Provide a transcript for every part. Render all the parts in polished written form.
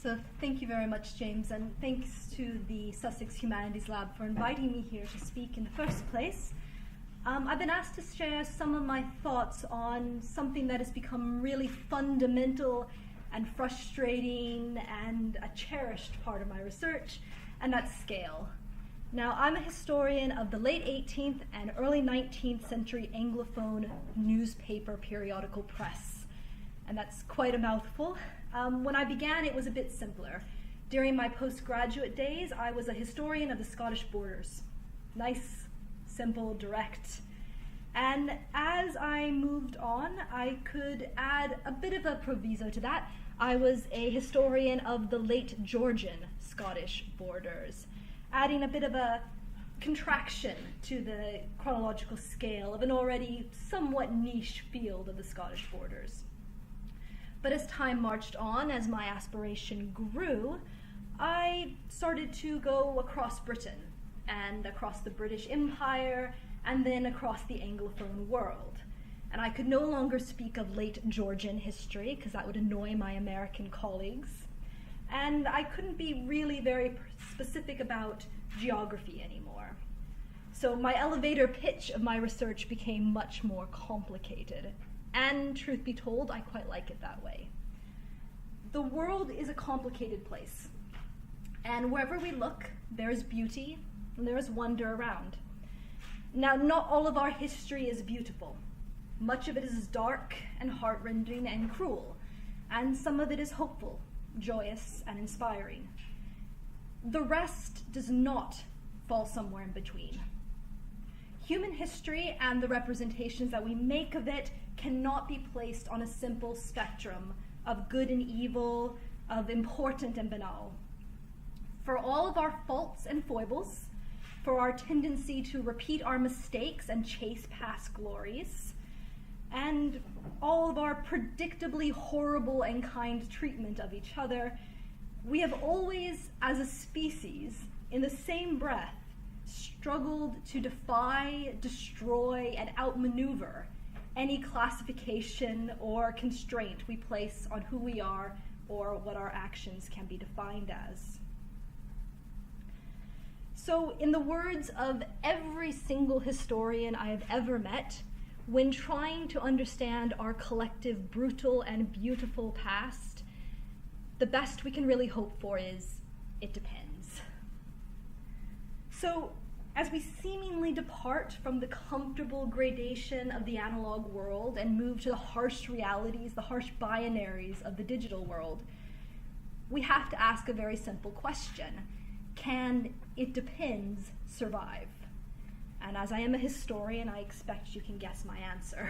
So thank you very much, James, and thanks to the Sussex Humanities Lab for inviting me here to speak in the first place. I've been asked to share some of my thoughts on something that has become really fundamental and frustrating and a cherished part of my research, and that's scale. Now, I'm a historian of the late 18th and early 19th century Anglophone newspaper periodical press, and that's quite a mouthful. When I began, it was a bit simpler. During my postgraduate days, I was a historian of the Scottish borders. Nice, simple, direct. And as I moved on, I could add a bit of a proviso to that. I was a historian of the late Georgian Scottish borders, adding a bit of a contraction to the chronological scale of an already somewhat niche field of the Scottish borders. But as time marched on, as my aspiration grew, I started to go across Britain and across the British Empire and then across the Anglophone world. And I could no longer speak of late Georgian history because that would annoy my American colleagues. And I couldn't be really very specific about geography anymore. So my elevator pitch of my research became much more complicated. And truth be told, I quite like it that way. The world is a complicated place. And wherever we look, there's beauty and there's wonder around. Now, not all of our history is beautiful. Much of it is dark and heart-rending and cruel, and some of it is hopeful, joyous, and inspiring. The rest does not fall somewhere in between. Human history and the representations that we make of it cannot be placed on a simple spectrum of good and evil, of important and banal. For all of our faults and foibles, for our tendency to repeat our mistakes and chase past glories, and all of our predictably horrible and kind treatment of each other, we have always, as a species, in the same breath, struggled to defy, destroy, and outmaneuver any classification or constraint we place on who we are or what our actions can be defined as. So, in the words of every single historian I have ever met, when trying to understand our collective brutal and beautiful past, the best we can really hope for is, it depends. So, as we seemingly depart from the comfortable gradation of the analog world and move to the harsh realities, the harsh binaries of the digital world, we have to ask a very simple question. Can "it depends" survive? And as I am a historian, I expect you can guess my answer.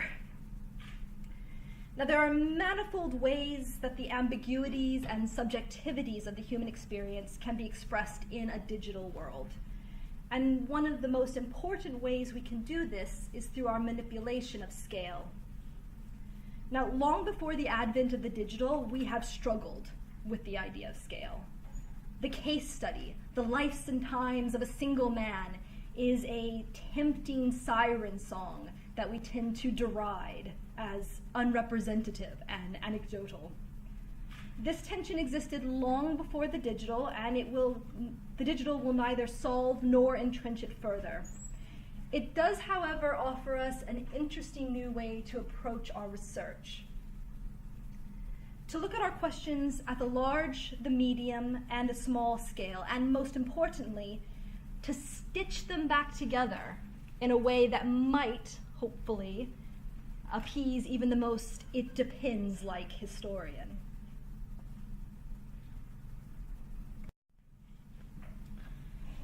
Now, there are manifold ways that the ambiguities and subjectivities of the human experience can be expressed in a digital world. And one of the most important ways we can do this is through our manipulation of scale. Now, long before the advent of the digital, we have struggled with the idea of scale. The case study, the lives and times of a single man, is a tempting siren song that we tend to deride as unrepresentative and anecdotal. This tension existed long before the digital, and the digital will neither solve nor entrench it further. It does, however, offer us an interesting new way to approach our research. To look at our questions at the large, the medium, and the small scale, and most importantly, to stitch them back together in a way that might, hopefully, appease even the most "it depends"-like historian.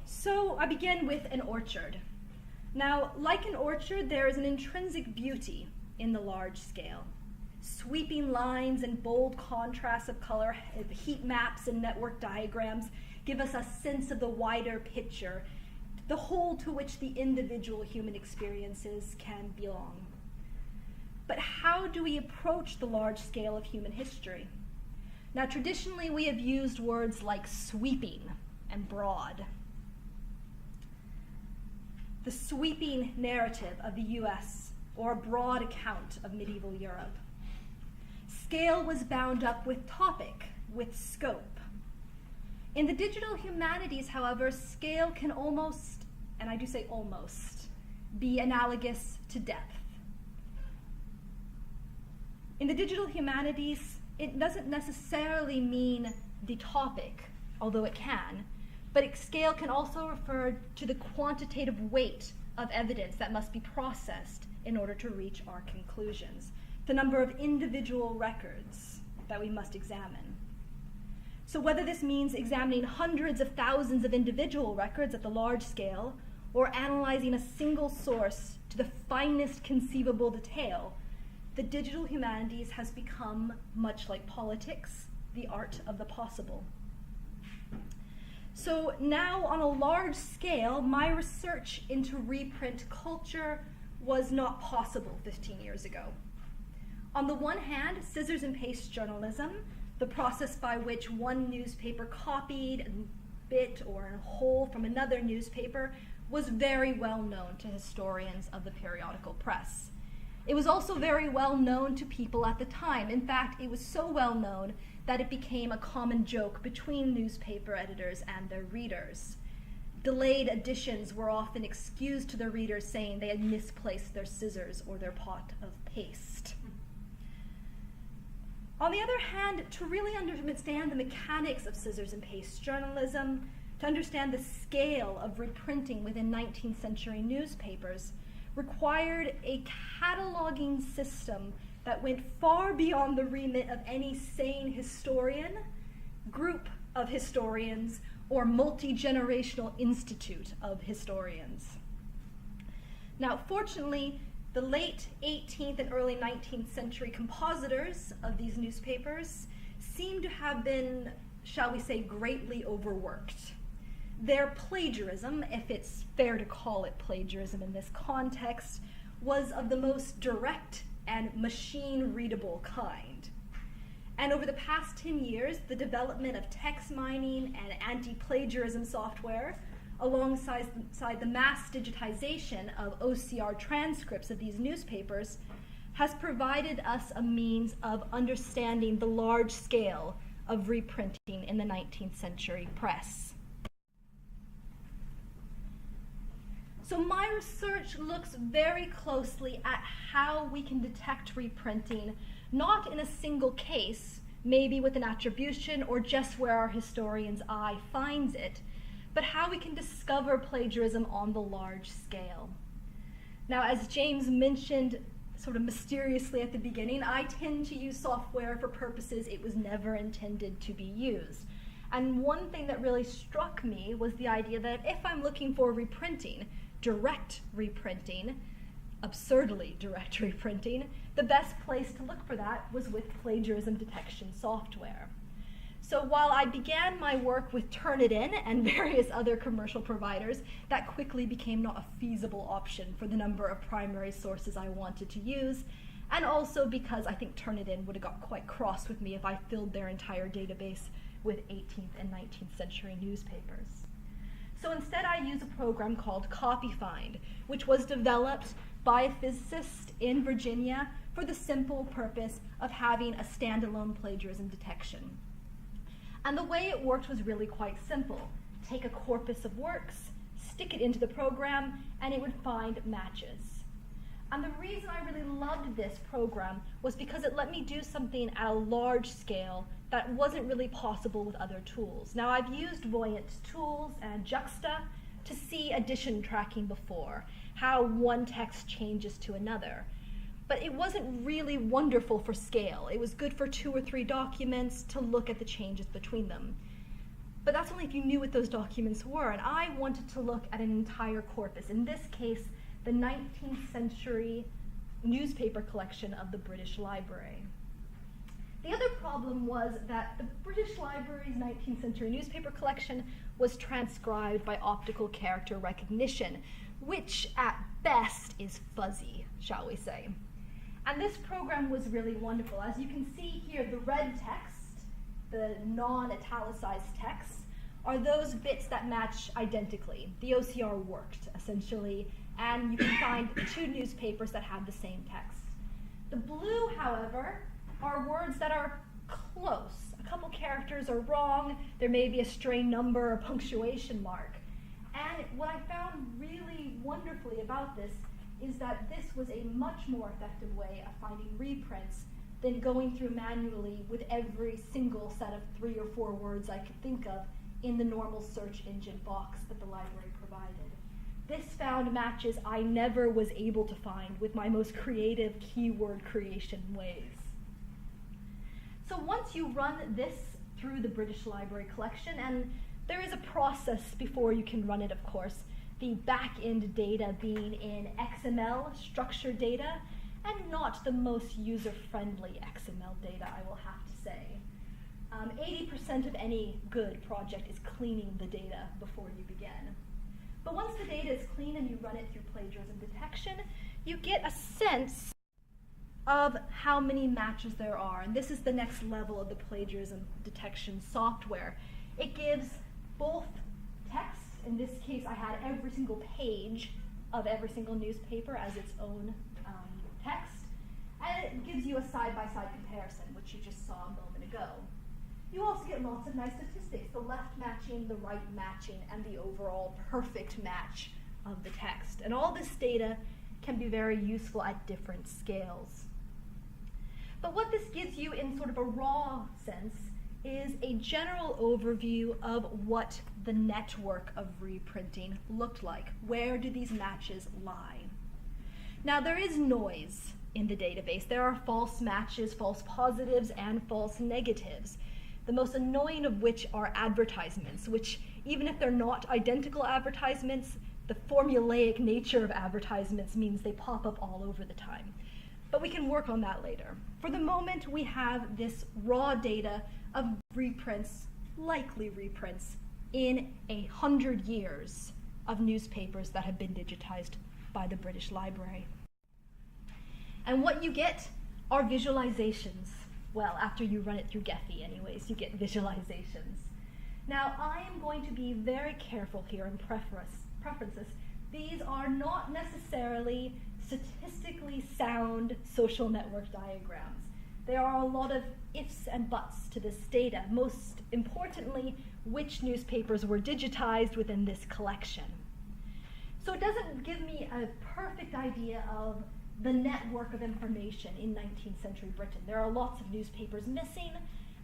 So I begin with an orchard. Now, like an orchard, there is an intrinsic beauty in the large scale. Sweeping lines and bold contrasts of color, heat maps and network diagrams give us a sense of the wider picture, the whole to which the individual human experiences can belong. But how do we approach the large scale of human history? Now, traditionally, we have used words like sweeping and broad. The sweeping narrative of the US, or a broad account of medieval Europe. Scale was bound up with topic, with scope. In the digital humanities, however, scale can almost, and I do say almost, be analogous to depth. In the digital humanities, it doesn't necessarily mean the topic, although it can, but scale can also refer to the quantitative weight of evidence that must be processed in order to reach our conclusions, the number of individual records that we must examine. So whether this means examining hundreds of thousands of individual records at the large scale, or analyzing a single source to the finest conceivable detail, the digital humanities has become, much like politics, the art of the possible. So now, on a large scale, my research into reprint culture was not possible 15 years ago. On the one hand, scissors and paste journalism, the process by which one newspaper copied a bit or a whole from another newspaper, was very well known to historians of the periodical press. It was also very well known to people at the time. In fact, it was so well known that it became a common joke between newspaper editors and their readers. Delayed editions were often excused to the readers, saying they had misplaced their scissors or their pot of paste. On the other hand, to really understand the mechanics of scissors and paste journalism, to understand the scale of reprinting within 19th century newspapers, required a cataloging system that went far beyond the remit of any sane historian, group of historians, or multi-generational institute of historians. Now, fortunately, the late 18th and early 19th century compositors of these newspapers seem to have been, shall we say, greatly overworked. Their plagiarism, if it's fair to call it plagiarism in this context, was of the most direct and machine-readable kind. And over the past 10 years, the development of text mining and anti-plagiarism software, alongside the mass digitization of OCR transcripts of these newspapers, has provided us a means of understanding the large scale of reprinting in the 19th century press. So my research looks very closely at how we can detect reprinting, not in a single case, maybe with an attribution or just where our historian's eye finds it, but how we can discover plagiarism on the large scale. Now, as James mentioned sort of mysteriously at the beginning, I tend to use software for purposes it was never intended to be used. And one thing that really struck me was the idea that if I'm looking for reprinting, direct reprinting, absurdly direct reprinting, the best place to look for that was with plagiarism detection software. So while I began my work with Turnitin and various other commercial providers, that quickly became not a feasible option for the number of primary sources I wanted to use, and also because I think Turnitin would have got quite cross with me if I filled their entire database with 18th and 19th century newspapers. So instead I use a program called CopyFind, which was developed by a physicist in Virginia for the simple purpose of having a standalone plagiarism detection. And the way it worked was really quite simple. Take a corpus of works, stick it into the program, and it would find matches. And the reason I really loved this program was because it let me do something at a large scale that wasn't really possible with other tools. Now, I've used Voyant tools and Juxta to see addition tracking before, how one text changes to another. But it wasn't really wonderful for scale. It was good for 2 or 3 documents to look at the changes between them. But that's only if you knew what those documents were, and I wanted to look at an entire corpus. In this case, the 19th century newspaper collection of the British Library. The other problem was that the British Library's 19th century newspaper collection was transcribed by optical character recognition, which at best is fuzzy, shall we say. And this program was really wonderful. As you can see here, the red text, the non-italicized text, are those bits that match identically. The OCR worked, essentially, and you can find 2 newspapers that have the same text. The blue, however, are words that are close, a couple characters characters are wrong, there may be a stray number or punctuation mark. And what I found really wonderfully about this is that this was a much more effective way of finding reprints than going through manually with every single set of 3 or 4 words I could think of in the normal search engine box that the library provided. This found matches I never was able to find with my most creative keyword creation ways. So once you run this through the British Library collection, and there is a process before you can run it, of course, the back-end data being in XML, structured data, and not the most user-friendly XML data, I will have to say. 80% of any good project is cleaning the data before you begin. But once the data is clean and you run it through plagiarism detection, you get a sense of how many matches there are. And this is the next level of the plagiarism detection software. It gives both text, in this case I had every single page of every single newspaper as its own text, and it gives you a side-by-side comparison, which you just saw a moment ago. You also get lots of nice statistics, the left matching, the right matching, and the overall perfect match of the text. And all this data can be very useful at different scales. But what this gives you in sort of a raw sense is a general overview of what the network of reprinting looked like. Where do these matches lie? Now, there is noise in the database. There are false matches, false positives, and false negatives. The most annoying of which are advertisements, which even if they're not identical advertisements, the formulaic nature of advertisements means they pop up all over the time. But we can work on that later. For the moment, we have this raw data of reprints, likely reprints, in 100 years of newspapers that have been digitized by the British Library. And what you get are visualizations. Well, after you run it through Gephi anyways, you get visualizations. Now, I am going to be very careful here in preferences. These are not necessarily statistically sound social network diagrams. There are a lot of ifs and buts to this data. Most importantly, which newspapers were digitized within this collection. So it doesn't give me a perfect idea of the network of information in 19th century Britain. There are lots of newspapers missing,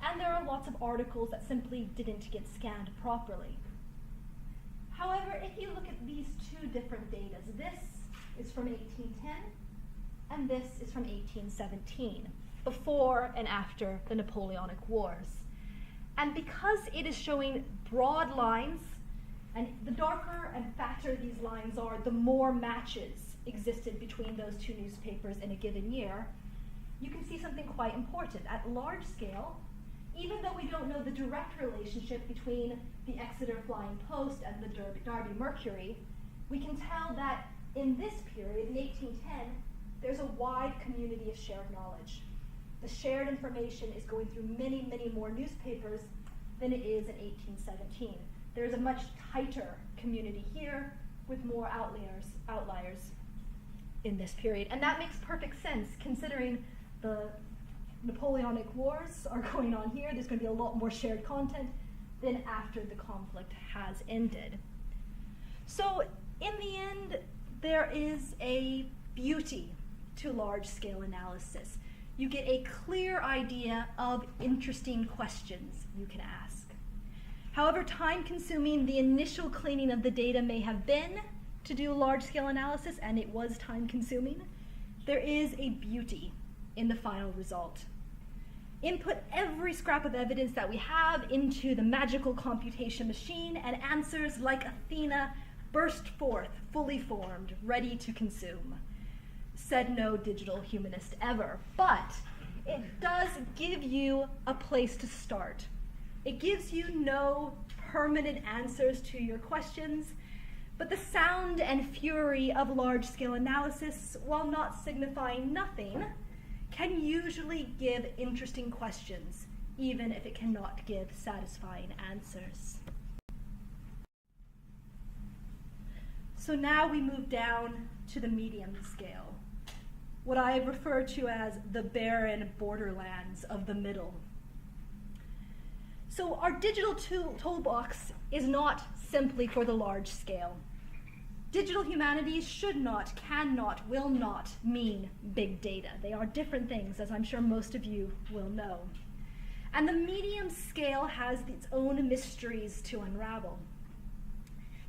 and there are lots of articles that simply didn't get scanned properly. However, if you look at these two different datas, this is from 1810, and this is from 1817, before and after the Napoleonic Wars. And because it is showing broad lines, and the darker and fatter these lines are, the more matches existed between those two newspapers in a given year, you can see something quite important. At large scale, even though we don't know the direct relationship between the Exeter Flying Post and the Derby Mercury, we can tell that in this period, in 1810, there's a wide community of shared knowledge. The shared information is going through many, many more newspapers than it is in 1817. There's a much tighter community here with more outliers in this period. And that makes perfect sense considering the Napoleonic Wars are going on here. There's going to be a lot more shared content than after the conflict has ended. So in the end, there is a beauty to large-scale analysis. You get a clear idea of interesting questions you can ask. However time-consuming the initial cleaning of the data may have been to do large-scale analysis, and it was time-consuming, there is a beauty in the final result. Input every scrap of evidence that we have into the magical computation machine, and answers like Athena burst forth, fully formed, ready to consume. Said no digital humanist ever. But it does give you a place to start. It gives you no permanent answers to your questions, but the sound and fury of large-scale analysis, while not signifying nothing, can usually give interesting questions, even if it cannot give satisfying answers. So now we move down to the medium scale, what I refer to as the barren borderlands of the middle. So our digital toolbox is not simply for the large scale. Digital humanities should not, cannot, will not mean big data. They are different things, as I'm sure most of you will know. And the medium scale has its own mysteries to unravel.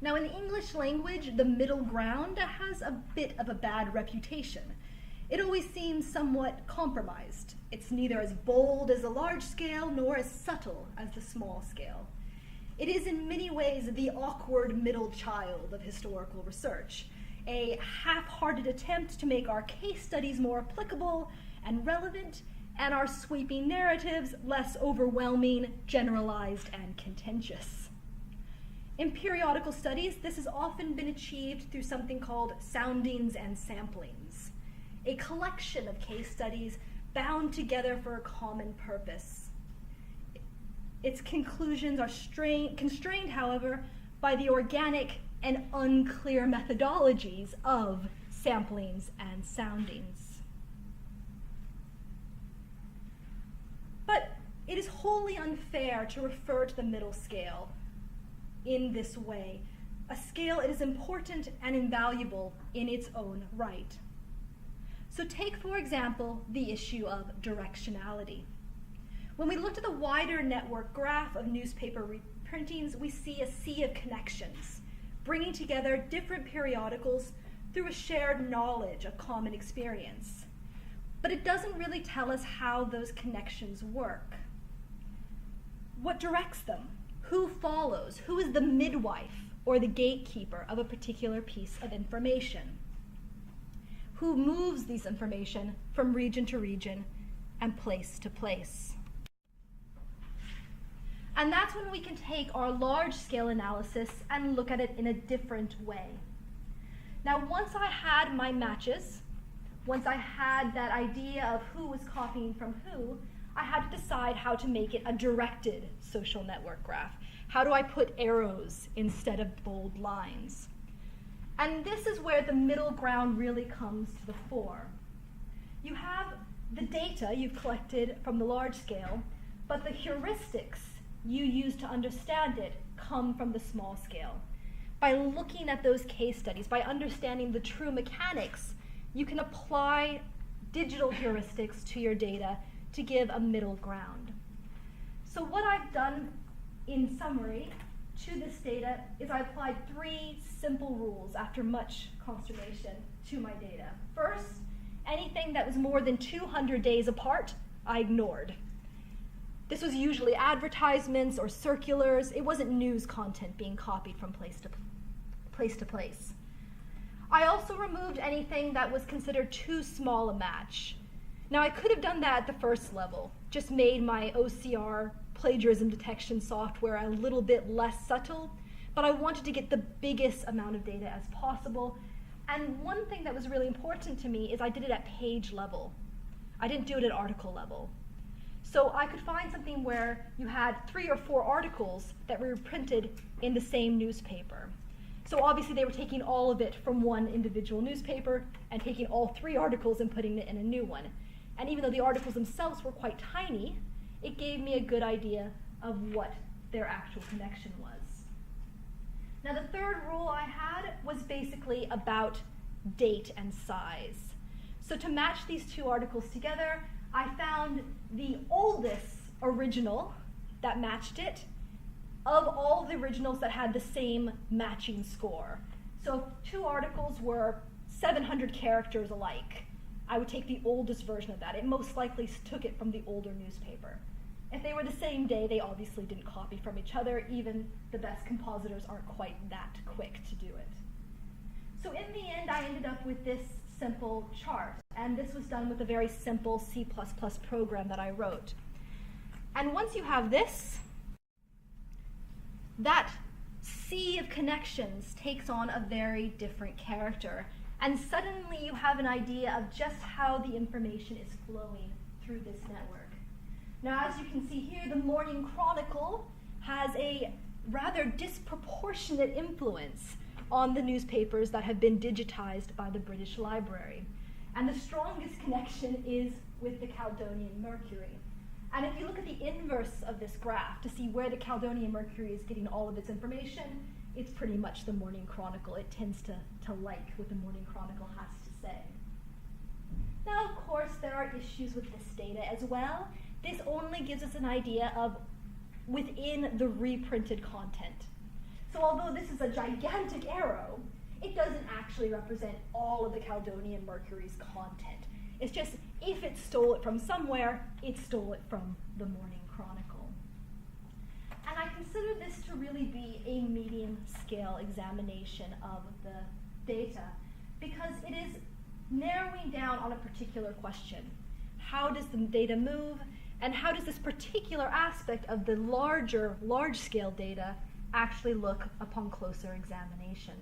Now, in the English language, the middle ground has a bit of a bad reputation. It always seems somewhat compromised. It's neither as bold as the large scale nor as subtle as the small scale. It is in many ways the awkward middle child of historical research, a half-hearted attempt to make our case studies more applicable and relevant, and our sweeping narratives less overwhelming, generalized, and contentious. In periodical studies, this has often been achieved through something called soundings and samplings, a collection of case studies bound together for a common purpose. Its conclusions are constrained, however, by the organic and unclear methodologies of samplings and soundings. But it is wholly unfair to refer to the middle scale in this way, a scale it is important and invaluable in its own right. So take, for example, the issue of directionality. When we looked at the wider network graph of newspaper reprintings, we see a sea of connections, bringing together different periodicals through a shared knowledge of common experience. But it doesn't really tell us how those connections work. What directs them? Who follows? Who is the midwife or the gatekeeper of a particular piece of information? Who moves these information from region to region and place to place? And that's when we can take our large-scale analysis and look at it in a different way. Now, once I had my matches, once I had that idea of who was copying from who, I had to decide how to make it a directed social network graph. How do I put arrows instead of bold lines? And this is where the middle ground really comes to the fore. You have the data you've collected from the large scale, but the heuristics you use to understand it come from the small scale. By looking at those case studies, by understanding the true mechanics, you can apply digital heuristics to your data to give a middle ground. So what I've done in summary to this data is I applied 3 simple rules after much consternation to my data. First, anything that was more than 200 days apart, I ignored. This was usually advertisements or circulars. It wasn't news content being copied from place to place. I also removed anything that was considered too small a match. Now, I could have done that at the first level, just made my OCR plagiarism detection software a little bit less subtle, but I wanted to get the biggest amount of data as possible. And one thing that was really important to me is I did it at page level. I didn't do it at article level. So I could find something where you had 3 or 4 articles that were printed in the same newspaper. So obviously they were taking all of it from one individual newspaper and taking all 3 articles and putting it in a new one. And even though the articles themselves were quite tiny, it gave me a good idea of what their actual connection was. Now, the third rule I had was basically about date and size. So to match these 2 articles together, I found the oldest original that matched it of all the originals that had the same matching score. So if 2 articles were 700 characters alike, I would take the oldest version of that. It most likely took it from the older newspaper. If they were the same day, they obviously didn't copy from each other. Even the best compositors aren't quite that quick to do it. So in the end, I ended up with this simple chart. And this was done with a very simple C++ program that I wrote. And once you have this, that sea of connections takes on a very different character. And suddenly you have an idea of just how the information is flowing through this network. Now, as you can see here, the Morning Chronicle has a rather disproportionate influence on the newspapers that have been digitized by the British Library. And the strongest connection is with the Caledonian Mercury. And if you look at the inverse of this graph to see where the Caledonian Mercury is getting all of its information, it's pretty much the Morning Chronicle. It tends to like what the Morning Chronicle has to say. Now, of course, there are issues with this data as well. This only gives us an idea of within the reprinted content. So although this is a gigantic arrow, it doesn't actually represent all of the Caledonian Mercury's content. It's just, if it stole it from somewhere, it stole it from the Morning Chronicle. And I consider this to really be a medium-scale examination of the data because it is narrowing down on a particular question. How does the data move, and how does this particular aspect of the large-scale data actually look upon closer examination?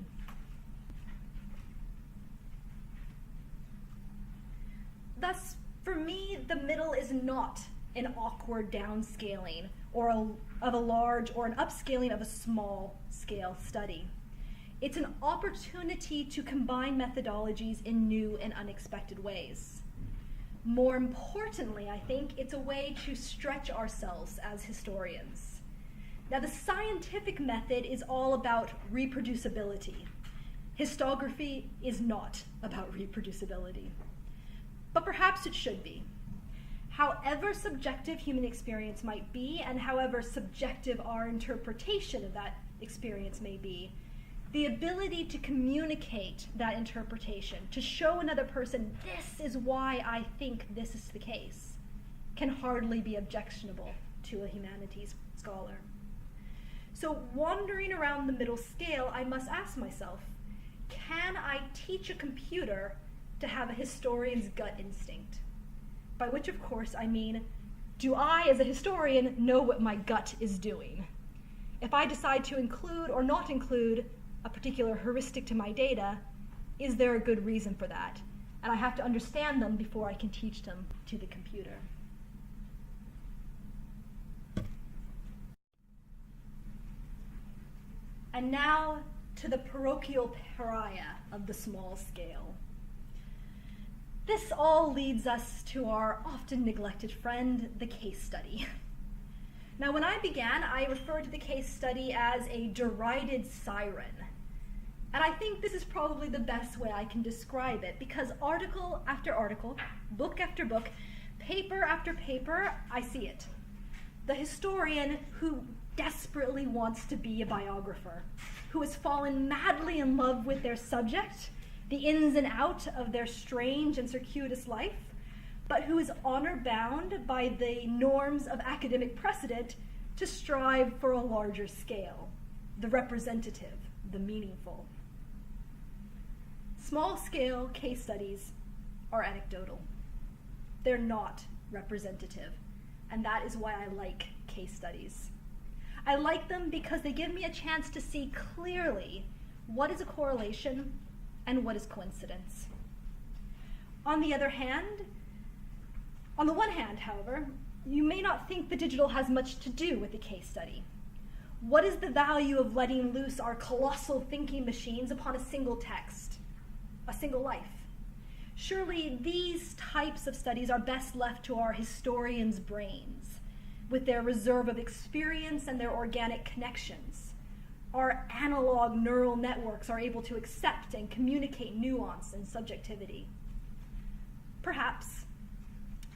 Thus, for me, the middle is not an awkward downscaling of a large or an upscaling of a small-scale study. It's an opportunity to combine methodologies in new and unexpected ways. More importantly, I think it's a way to stretch ourselves as historians. Now, the scientific method is all about reproducibility. Histography is not about reproducibility. But perhaps it should be. However subjective human experience might be, and however subjective our interpretation of that experience may be, the ability to communicate that interpretation, to show another person, this is why I think this is the case, can hardly be objectionable to a humanities scholar. So wandering around the middle scale, I must ask myself, can I teach a computer to have a historian's gut instinct? By which, of course, I mean, do I, as a historian, know what my gut is doing? If I decide to include or not include a particular heuristic to my data, is there a good reason for that? And I have to understand them before I can teach them to the computer. And now to the parochial pariah of the small scale. This all leads us to our often neglected friend, the case study. Now, when I began, I referred to the case study as a derided siren. And I think this is probably the best way I can describe it, because article after article, book after book, paper after paper, I see it. The historian who desperately wants to be a biographer, who has fallen madly in love with their subject, the ins and outs of their strange and circuitous life, but who is honor-bound by the norms of academic precedent to strive for a larger scale, the representative, the meaningful. Small-scale case studies are anecdotal. They're not representative, and that is why I like case studies. I like them because they give me a chance to see clearly what is a correlation and what is coincidence. On the one hand, however, you may not think the digital has much to do with the case study. What is the value of letting loose our colossal thinking machines upon a single text, a single life? Surely these types of studies are best left to our historians' brains, with their reserve of experience and their organic connections. Our analog neural networks are able to accept and communicate nuance and subjectivity. Perhaps,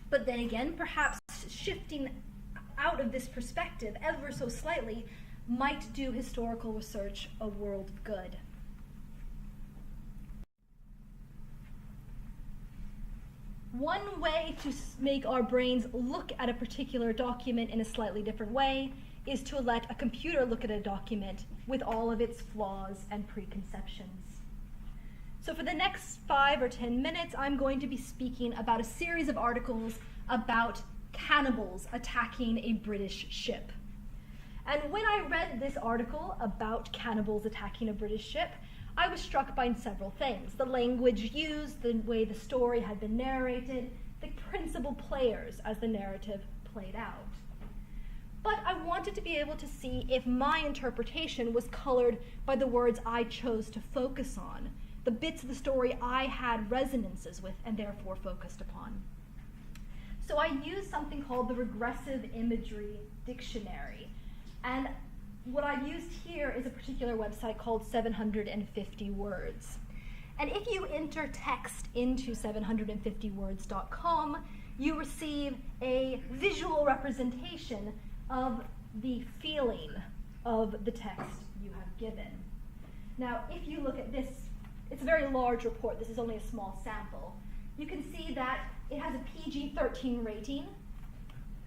but then again, perhaps shifting out of this perspective ever so slightly might do historical research a world of good. One way to make our brains look at a particular document in a slightly different way is to let a computer look at a document with all of its flaws and preconceptions. So for the next 5 or 10 minutes, I'm going to be speaking about a series of articles about cannibals attacking a British ship. And when I read this article about cannibals attacking a British ship, I was struck by several things. The language used, the way the story had been narrated, the principal players as the narrative played out. But I wanted to be able to see if my interpretation was colored by the words I chose to focus on, the bits of the story I had resonances with and therefore focused upon. So I used something called the Regressive Imagery Dictionary. And what I used here is a particular website called 750 Words. And if you enter text into 750words.com, you receive a visual representation of the feeling of the text you have given. Now, if you look at this, it's a very large report. This is only a small sample. You can see that it has a PG-13 rating,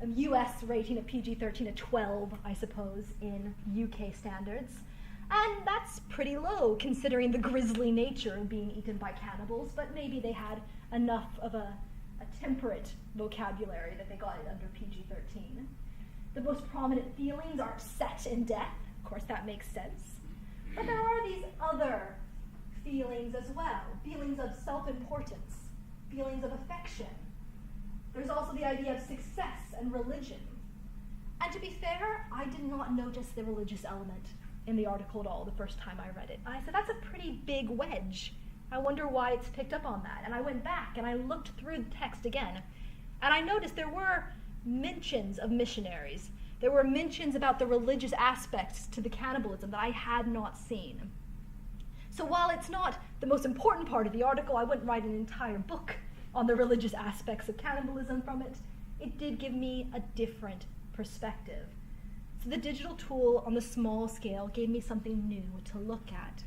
a US rating of PG-13, a 12, I suppose, in UK standards. And that's pretty low, considering the grisly nature of being eaten by cannibals, but maybe they had enough of a temperate vocabulary that they got it under PG-13. The most prominent feelings are upset and death. Of course, that makes sense. But there are these other feelings as well, feelings of self-importance, feelings of affection. There's also the idea of success and religion. And to be fair, I did not notice the religious element in the article at all the first time I read it. I said, that's a pretty big wedge. I wonder why it's picked up on that. And I went back and I looked through the text again, and I noticed there were mentions of missionaries. There were mentions about the religious aspects to the cannibalism that I had not seen. So while it's not the most important part of the article, I wouldn't write an entire book on the religious aspects of cannibalism from it. It did give me a different perspective. So the digital tool on the small scale gave me something new to look at.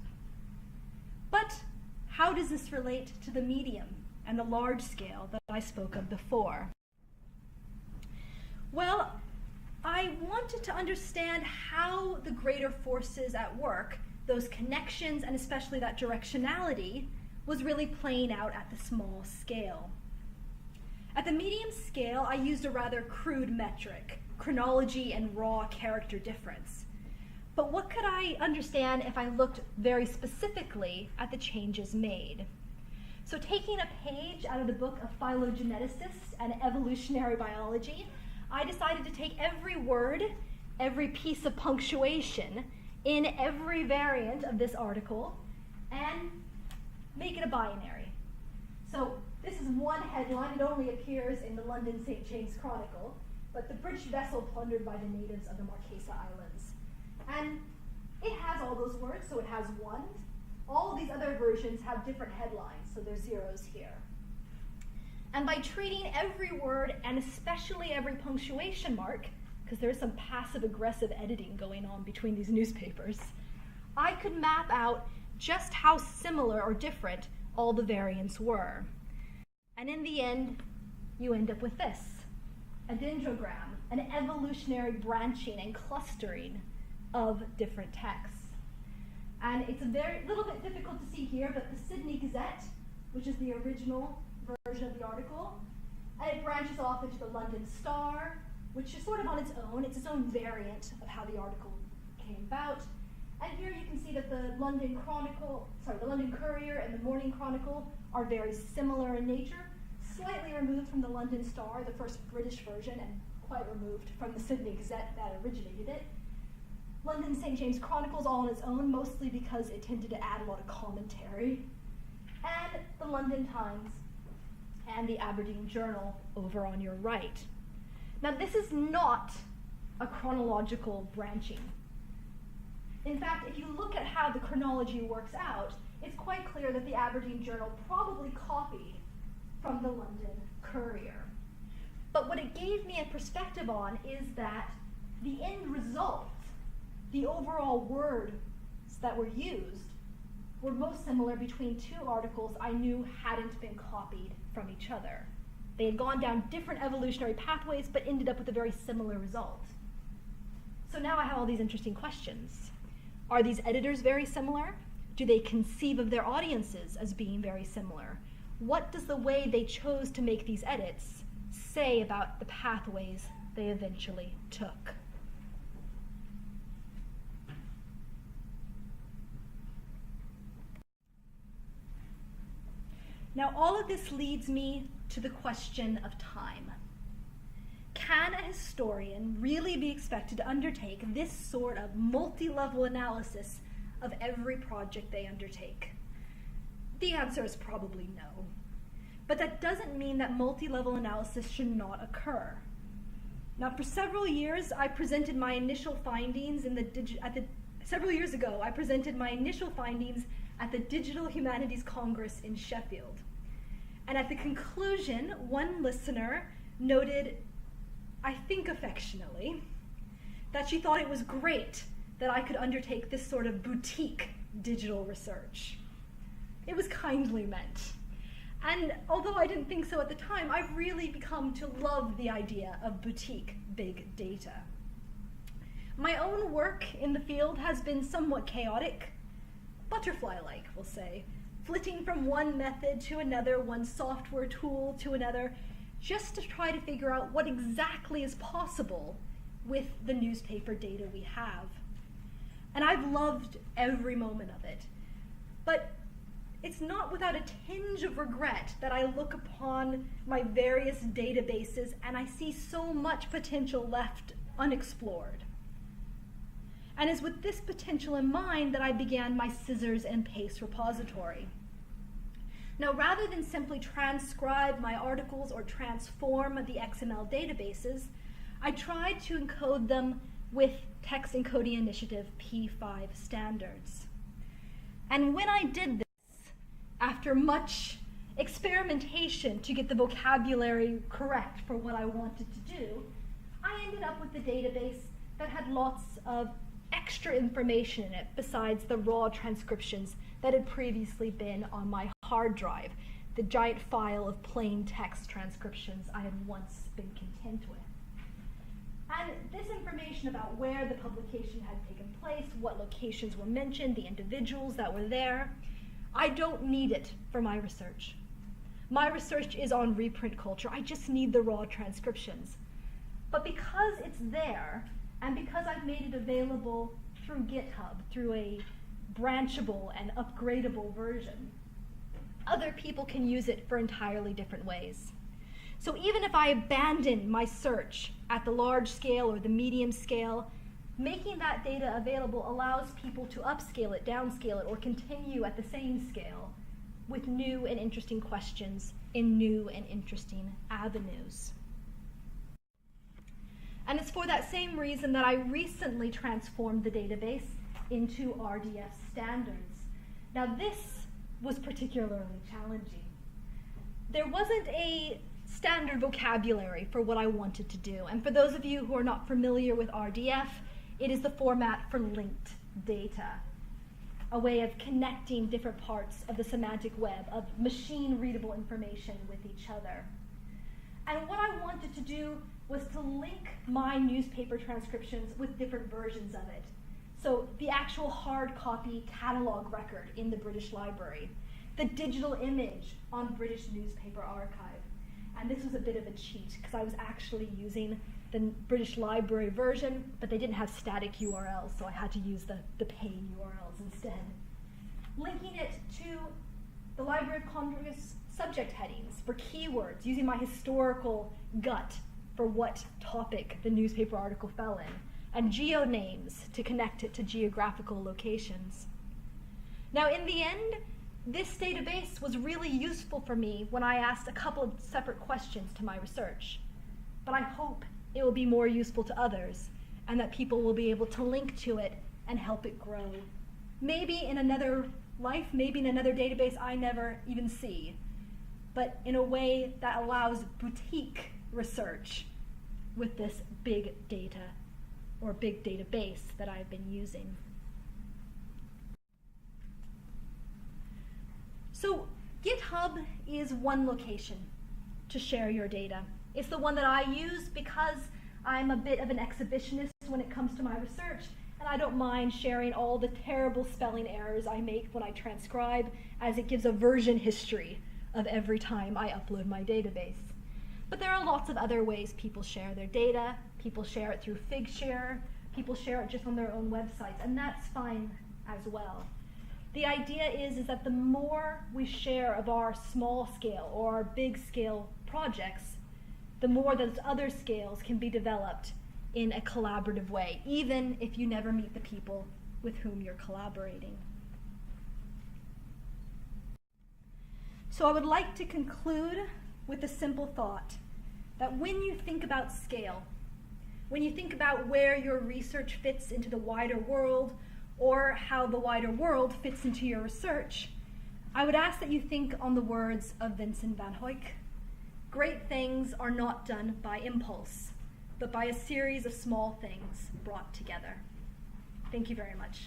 But how does this relate to the medium and the large scale that I spoke of before? Well, I wanted to understand how the greater forces at work, those connections and especially that directionality, was really playing out at the small scale. At the medium scale, I used a rather crude metric, chronology and raw character difference. But what could I understand if I looked very specifically at the changes made? So taking a page out of the book of phylogeneticists and evolutionary biology, I decided to take every word, every piece of punctuation in every variant of this article and make it a binary. So this is one headline. It only appears in the London St. James Chronicle, but the British vessel plundered by the natives of the Marquesa Islands. And it has all those words, so it has one. All these other versions have different headlines, so there's zeros here. And by treating every word, and especially every punctuation mark, because there's some passive-aggressive editing going on between these newspapers, I could map out just how similar or different all the variants were. And in the end, you end up with this, a dendrogram, an evolutionary branching and clustering of different texts. And it's a little bit difficult to see here, but the Sydney Gazette, which is the original version of the article, and it branches off into the London Star, which is sort of on its own. It's its own variant of how the article came about. And here you can see that the London Courier and the Morning Chronicle are very similar in nature, slightly removed from the London Star, the first British version, and quite removed from the Sydney Gazette that originated it. London St. James Chronicle is all on its own, mostly because it tended to add a lot of commentary. And the London Times and the Aberdeen Journal over on your right. Now, this is not a chronological branching. In fact, if you look at how the chronology works out, it's quite clear that the Aberdeen Journal probably copied from the London Courier. But what it gave me a perspective on is that the end result, the overall words that were used, were most similar between two articles I knew hadn't been copied from each other. They had gone down different evolutionary pathways, but ended up with a very similar result. So now I have all these interesting questions. Are these editors very similar? Do they conceive of their audiences as being very similar? What does the way they chose to make these edits say about the pathways they eventually took? Now, all of this leads me to the question of time. Can a historian really be expected to undertake this sort of multi-level analysis of every project they undertake? The answer is probably no. But that doesn't mean that multi-level analysis should not occur. Now, for several years, I presented my initial findings several years ago, I presented my initial findings at the Digital Humanities Congress in Sheffield. And at the conclusion, one listener noted, I think affectionately, that she thought it was great that I could undertake this sort of boutique digital research. It was kindly meant. And although I didn't think so at the time, I've really become to love the idea of boutique big data. My own work in the field has been somewhat chaotic, butterfly-like, we'll say, flitting from one method to another, one software tool to another, just to try to figure out what exactly is possible with the newspaper data we have. And I've loved every moment of it. But it's not without a tinge of regret that I look upon my various databases and I see so much potential left unexplored. And it's with this potential in mind that I began my scissors and paste repository. Now, rather than simply transcribe my articles or transform the XML databases, I tried to encode them with Text Encoding Initiative P5 standards. And when I did this, after much experimentation to get the vocabulary correct for what I wanted to do, I ended up with a database that had lots of extra information in it besides the raw transcriptions that had previously been on my hard drive, the giant file of plain text transcriptions I had once been content with. And this information about where the publication had taken place, what locations were mentioned, the individuals that were there, I don't need it for my research. My research is on reprint culture. I just need the raw transcriptions. But because it's there, and because I've made it available through GitHub, through a branchable and upgradable version, other people can use it for entirely different ways. So even if I abandon my search at the large scale or the medium scale, making that data available allows people to upscale it, downscale it, or continue at the same scale with new and interesting questions in new and interesting avenues. And it's for that same reason that I recently transformed the database into RDF Standards. Now this was particularly challenging. There wasn't a standard vocabulary for what I wanted to do. And for those of you who are not familiar with RDF, it is the format for linked data, a way of connecting different parts of the semantic web, of machine-readable information with each other. And what I wanted to do was to link my newspaper transcriptions with different versions of it. So the actual hard copy catalog record in the British Library, the digital image on British Newspaper Archive. And this was a bit of a cheat because I was actually using the British Library version, but they didn't have static URLs, so I had to use the paid URLs instead. Linking it to the Library of Congress subject headings for keywords, using my historical gut for what topic the newspaper article fell in, and geo-names to connect it to geographical locations. Now, in the end, this database was really useful for me when I asked a couple of separate questions to my research, but I hope it will be more useful to others and that people will be able to link to it and help it grow. Maybe in another life, maybe in another database I never even see, but in a way that allows boutique research with this big data or big database that I've been using. So GitHub is one location to share your data. It's the one that I use because I'm a bit of an exhibitionist when it comes to my research, and I don't mind sharing all the terrible spelling errors I make when I transcribe, as it gives a version history of every time I upload my database. But there are lots of other ways people share their data. People share it through Figshare. People share it just on their own websites, and that's fine as well. The idea is that the more we share of our small scale or our big scale projects, the more those other scales can be developed in a collaborative way, even if you never meet the people with whom you're collaborating. So I would like to conclude with a simple thought, that when you think about scale, when you think about where your research fits into the wider world, or how the wider world fits into your research, I would ask that you think on the words of Vincent van Gogh. Great things are not done by impulse, but by a series of small things brought together. Thank you very much.